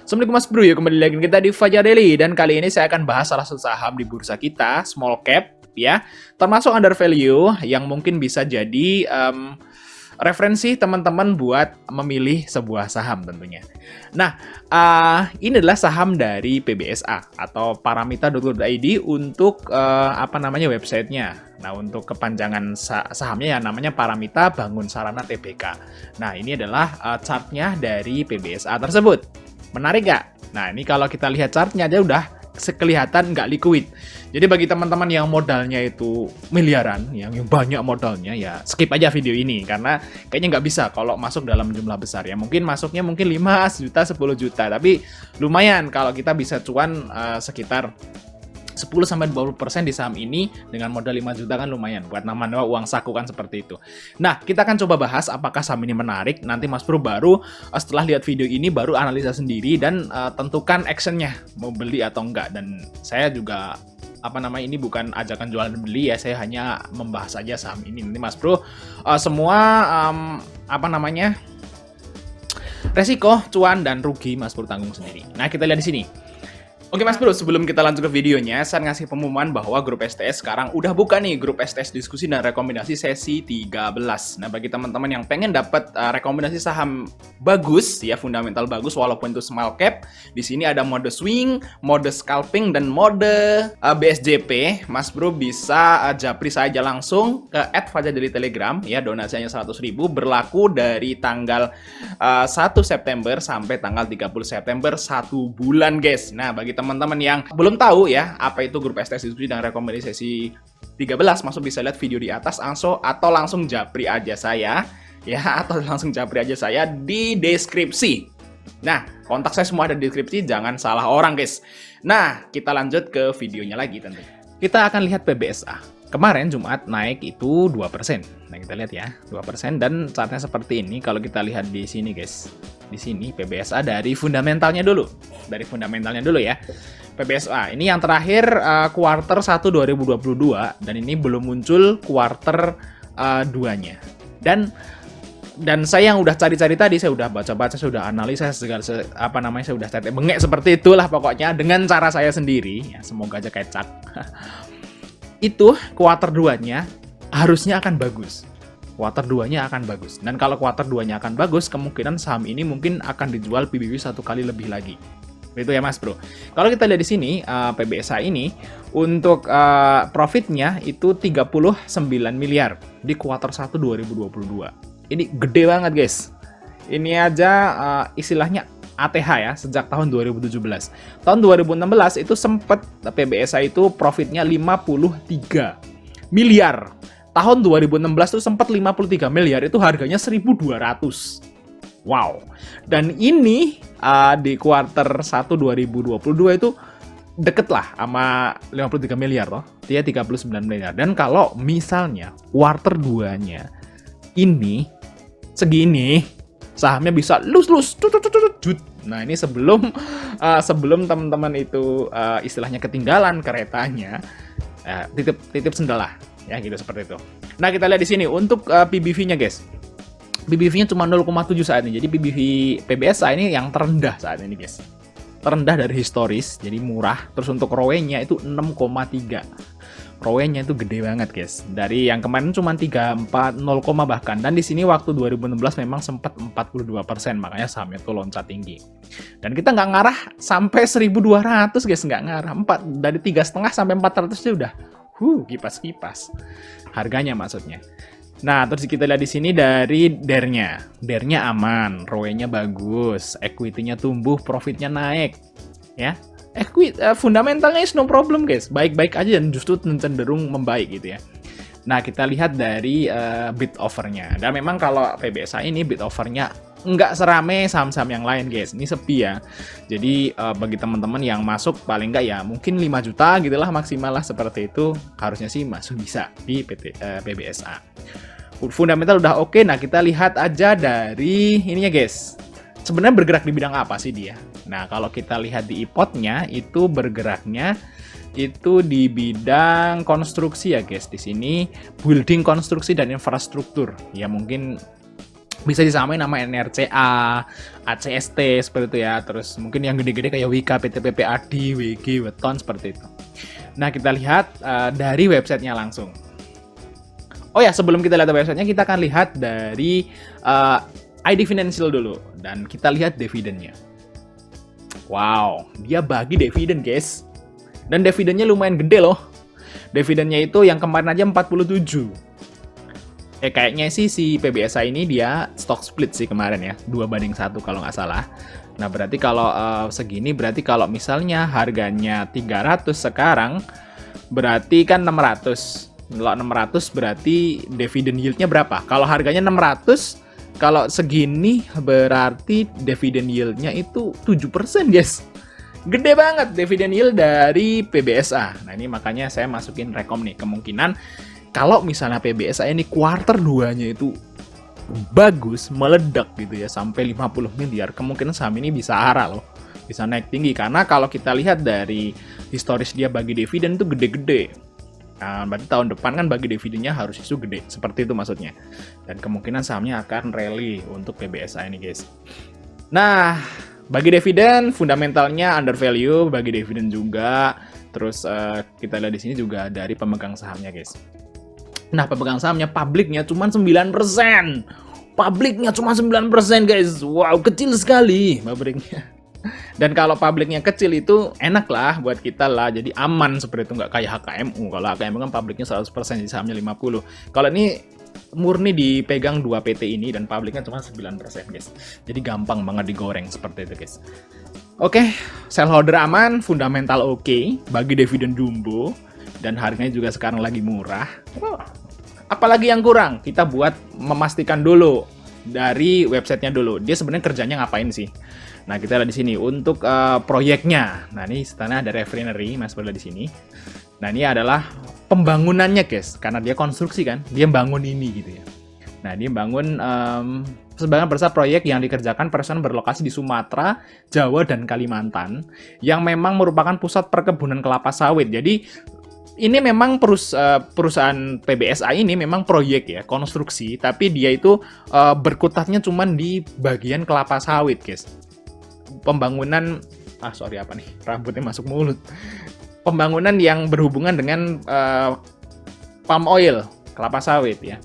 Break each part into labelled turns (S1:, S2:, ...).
S1: Assalamualaikum Mas Bro, ya kembali lagi kita di Fajar Daily, dan kali ini saya akan bahas salah satu saham di bursa kita, small cap ya, termasuk under value yang mungkin bisa jadi referensi teman-teman buat memilih sebuah saham tentunya. Nah, ini adalah saham dari PBSA atau paramita.id untuk websitenya. Nah, untuk kepanjangan sahamnya ya namanya Paramita Bangun Sarana Tbk. Nah, ini adalah chartnya dari PBSA tersebut. Menarik nggak? Nah, ini kalau kita lihat chartnya aja udah kelihatan nggak liquid. Jadi bagi teman-teman yang modalnya itu miliaran, yang banyak modalnya, ya skip aja video ini. Karena kayaknya nggak bisa kalau masuk dalam jumlah besar ya. Mungkin masuknya 5 juta, 10 juta. Tapi lumayan kalau kita bisa cuan sekitar 10-20% di saham ini dengan modal 5 juta kan lumayan buat nama-nama uang saku kan seperti itu. Nah, kita akan coba bahas apakah saham ini menarik. Nanti Mas Bro baru setelah lihat video ini baru analisa sendiri dan tentukan actionnya mau beli atau enggak. Dan saya juga ini bukan ajakan jualan dan beli ya, saya hanya membahas saja saham ini. Nanti Mas Bro semua resiko, cuan dan rugi Mas Bro tanggung sendiri. Nah, kita lihat di sini. Oke Mas Bro, sebelum kita lanjut ke videonya, saya ngasih pengumuman bahwa grup STS sekarang udah buka nih, grup STS diskusi dan rekomendasi sesi 13. Nah, bagi teman-teman yang pengen dapat rekomendasi saham bagus, ya fundamental bagus walaupun itu small cap, di sini ada mode swing, mode scalping dan mode BSJP. Mas Bro bisa japri saja langsung ke @fajardaily Telegram ya, donasinya 100.000 berlaku dari tanggal 1 September sampai tanggal 30 September 1 bulan, guys. Nah, bagi teman-teman yang belum tahu ya apa itu grup STS diskusi dan rekomendasi sesi 13, masuk bisa lihat video di atas atau langsung japri aja saya ya, atau langsung japri aja saya di deskripsi. Nah, kontak saya semua ada di deskripsi, jangan salah orang guys. Nah, kita lanjut ke videonya lagi tentu. Kita akan lihat PBSA. Kemarin Jumat naik itu 2%. Nah, kita lihat ya, 2% dan chartnya seperti ini. Kalau kita lihat di sini guys. Di sini PBSA dari fundamentalnya dulu. Dari fundamentalnya dulu ya. PBSA ini yang terakhir kuarter 1 2022 dan ini belum muncul kuarter 2-nya. Dan saya yang udah cari-cari tadi, saya udah baca-baca, saya udah analisa segala saya udah cari bengek seperti itulah pokoknya dengan cara saya sendiri. Ya, semoga aja kecak. Itu kuarter 2-nya harusnya akan bagus. Kuarter 2-nya akan bagus. Dan kalau kuarter 2-nya akan bagus, kemungkinan saham ini mungkin akan dijual PBB 1 kali lebih lagi. Itu ya Mas Bro. Kalau kita lihat di sini, PBSA ini untuk profitnya itu 39 miliar di kuarter 1 2022. Ini gede banget guys. Ini aja istilahnya ATH ya, sejak tahun 2017. Tahun 2016 itu sempat PBSA itu profitnya 53 miliar. Tahun 2016 itu sempat 53 miliar, itu harganya 1.200. Wow. Dan ini di kuarter 1 2022 itu deket lah sama 53 miliar loh. Dia 39 miliar. Dan kalau misalnya kuarter 2-nya ini segini, sahamnya bisa lus. Nah, ini sebelum teman-teman itu istilahnya ketinggalan keretanya, titip sendal lah. Ya gitu seperti itu. Nah, kita lihat di sini untuk PBV-nya guys. PBV-nya cuma 0,7 saat ini. Jadi PBSA ini yang terendah saat ini guys. Terendah dari historis, jadi murah. Terus untuk ROE-nya itu 6,3. ROE-nya itu gede banget guys. Dari yang kemarin cuma 3, 4, 0, bahkan. Dan di sini waktu 2016 memang sempat 42%, makanya sahamnya tuh loncat tinggi. Dan kita nggak ngarah sampai 1.200 guys, nggak ngarah. Dari 3,5 sampai 400 aja udah kipas-kipas harganya maksudnya. Nah, terus kita lihat di sini dari DER-nya. DER-nya aman, ROE-nya bagus, equity-nya tumbuh, profitnya naik. Ya. Fundamentalnya is no problem, guys. Baik-baik aja dan justru cenderung membaik gitu ya. Nah, kita lihat dari bid offer-nya. Dan memang kalau PBSA ini bid offer-nya nggak serame saham-saham yang lain guys, ini sepi ya. Jadi bagi teman-teman yang masuk paling nggak ya mungkin 5 juta gitulah maksimal lah, seperti itu harusnya sih masuk bisa di PBSA. Fundamental udah oke. Nah, kita lihat aja dari ininya guys, sebenarnya bergerak di bidang apa sih dia. Nah, kalau kita lihat di IPOT-nya itu bergeraknya itu di bidang konstruksi ya guys. Di sini building, konstruksi dan infrastruktur ya, mungkin Bisa disamain nama NRCA, ACST seperti itu ya. Terus mungkin yang gede-gede kayak Wika, PT PPAD, WG, Weton seperti itu. Nah, kita lihat dari websitenya langsung. Oh ya, sebelum kita lihat websitenya, kita akan lihat dari ID Financial dulu. Dan kita lihat dividennya. Wow, dia bagi dividen guys. Dan dividennya lumayan gede loh. Dividennya itu yang kemarin aja 47. Kayaknya sih si PBSA ini dia stock split sih kemarin ya, 2/1 kalau nggak salah. Nah, berarti kalau segini, berarti kalau misalnya harganya 300 sekarang, berarti kan 600. Kalau 600 berarti dividend yield-nya berapa? Kalau harganya 600, kalau segini berarti dividend yield-nya itu 7% guys. Gede banget dividend yield dari PBSA. Nah, ini makanya saya masukin rekom nih, kemungkinan kalau misalnya PBSA ini kuarter 2-nya itu bagus, meledak gitu ya, sampai 50 miliar, kemungkinan saham ini bisa arah loh, bisa naik tinggi. Karena kalau kita lihat dari historis dia bagi dividen itu gede-gede. Nah, berarti tahun depan kan bagi dividennya harus isu gede, seperti itu maksudnya. Dan kemungkinan sahamnya akan rally untuk PBSA ini guys. Nah, bagi dividen, fundamentalnya under value, bagi dividen juga. Terus kita lihat di sini juga dari pemegang sahamnya guys. Nah, pemegang sahamnya publiknya cuma 9%. Publiknya cuma 9% guys. Wow, kecil sekali publiknya. Dan kalau publiknya kecil itu enak lah buat kita lah. Jadi aman seperti itu, nggak kayak HKMU. Kalau HKMU kan publiknya 100%, jadi sahamnya 50%. Kalau ini murni dipegang 2 PT ini dan publiknya cuma 9% guys. Jadi gampang banget digoreng seperti itu guys. Oke, shareholder aman, fundamental oke, bagi dividen jumbo. Dan harganya juga sekarang lagi murah. Apalagi yang kurang? Kita buat memastikan dulu dari websitenya dulu. Dia sebenarnya kerjanya ngapain sih? Nah, kita lihat di sini untuk proyeknya. Nah, ini sebenarnya ada refinery, Mas Bro di sini. Nah, ini adalah pembangunannya, guys. Karena dia konstruksi kan, dia bangun ini gitu ya. Nah, dia bangun sebagian besar proyek yang dikerjakan perusahaan berlokasi di Sumatera, Jawa, dan Kalimantan, yang memang merupakan pusat perkebunan kelapa sawit. Jadi ini memang perusahaan PBSA ini memang proyek ya, konstruksi, tapi dia itu berkutatnya cuma di bagian kelapa sawit, guys. Pembangunan, rambutnya masuk mulut. Pembangunan yang berhubungan dengan palm oil, kelapa sawit ya.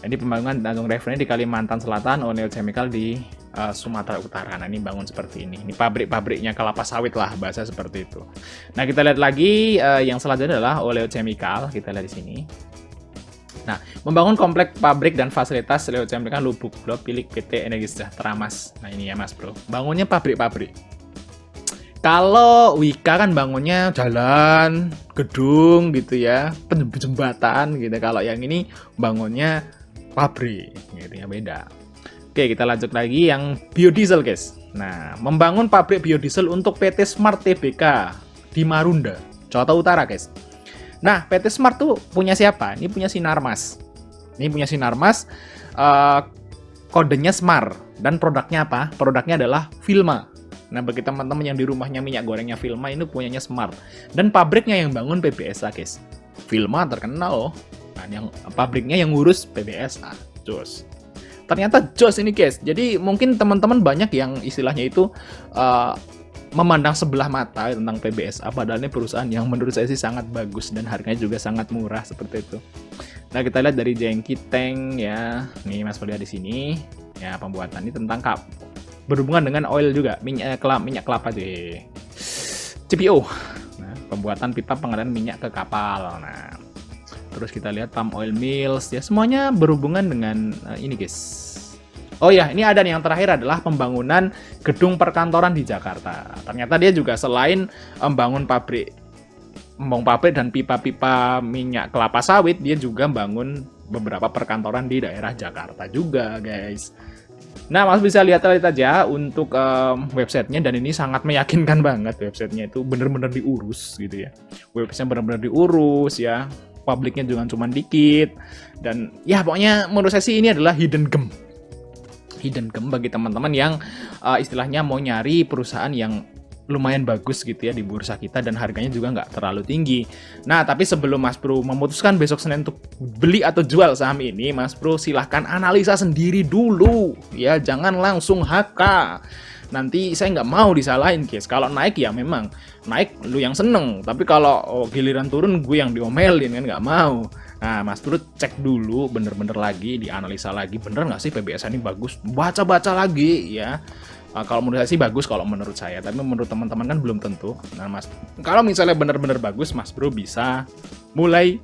S1: Ini pembangunan Tanjung Refinery di Kalimantan Selatan, Oleo Chemical di Sumatera Utara. Nah, ini bangun seperti ini. Ini pabrik-pabriknya kelapa sawit lah, bahasa seperti itu. Nah, kita lihat lagi yang selanjutnya adalah Oleo Chemical. Kita lihat di sini. Nah, membangun komplek pabrik dan fasilitas Oleo Chemical Lubuk Blok Pilik PT Energi Sejahtera Mas. Nah, ini ya Mas Bro. Bangunnya pabrik-pabrik. Kalau Wika kan bangunnya jalan, gedung gitu ya, jembatan gitu. Kalau yang ini bangunnya pabrik gitu ya, beda. Oke, kita lanjut lagi yang biodiesel, guys. Nah, membangun pabrik biodiesel untuk PT Smart Tbk di Marunda, Jakarta Utara, guys. Nah, PT Smart tuh punya siapa? Ini punya Sinarmas. Ini punya Sinarmas, kodenya Smart. Dan produknya apa? Produknya adalah Vilma. Nah, bagi teman-teman yang di rumahnya minyak gorengnya Vilma, ini punyanya Smart. Dan pabriknya yang bangun PBSA, guys. Vilma terkenal loh. Nah, yang pabriknya yang ngurus PBSA. Jos. Ternyata jos ini guys. Jadi mungkin teman-teman banyak yang istilahnya itu memandang sebelah mata tentang PBSA. Padahal ini perusahaan yang menurut saya sih sangat bagus dan harganya juga sangat murah seperti itu. Nah, kita lihat dari Jengki Tank ya. Nih Mas lihat di sini. Ya, pembuatan ini tentang berhubungan dengan oil juga, minyak kelapa deh. CPO. Nah, pembuatan pipa pengalihan minyak ke kapal. Nah, terus kita lihat palm oil mills ya, semuanya berhubungan dengan ini guys. Oh ya, ini ada nih yang terakhir adalah pembangunan gedung perkantoran di Jakarta. Ternyata dia juga selain membangun pabrik dan pipa-pipa minyak kelapa sawit, dia juga bangun beberapa perkantoran di daerah Jakarta juga, guys. Nah, Mas bisa lihat aja untuk websitenya, dan ini sangat meyakinkan banget. Websitenya itu bener-bener diurus gitu ya. Websitenya bener-bener diurus ya. Publiknya juga cuma dikit. Dan ya pokoknya menurut saya sih ini adalah hidden gem. Hidden gem bagi teman-teman yang istilahnya mau nyari perusahaan yang lumayan bagus gitu ya di bursa kita dan harganya juga nggak terlalu tinggi. Nah, tapi sebelum Mas Bro memutuskan besok Senin untuk beli atau jual saham ini, Mas Bro silahkan analisa sendiri dulu ya, jangan langsung HK. Nanti saya nggak mau disalahin, guys. Kalau naik ya memang naik lu yang seneng, tapi kalau giliran turun gue yang diomelin kan nggak mau. Nah, Mas Bro cek dulu bener-bener lagi, dianalisa lagi, bener nggak sih PBSA ini bagus? Baca-baca lagi ya. Kalau menurut saya sih bagus kalau menurut saya, tapi menurut teman-teman kan belum tentu. Nah, Mas, kalau misalnya benar-benar bagus, Mas Bro bisa mulai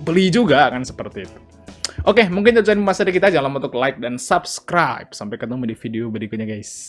S1: beli juga kan seperti itu. Oke, mungkin itu saja materi kita. Jangan lupa untuk like dan subscribe. Sampai ketemu di video berikutnya, guys.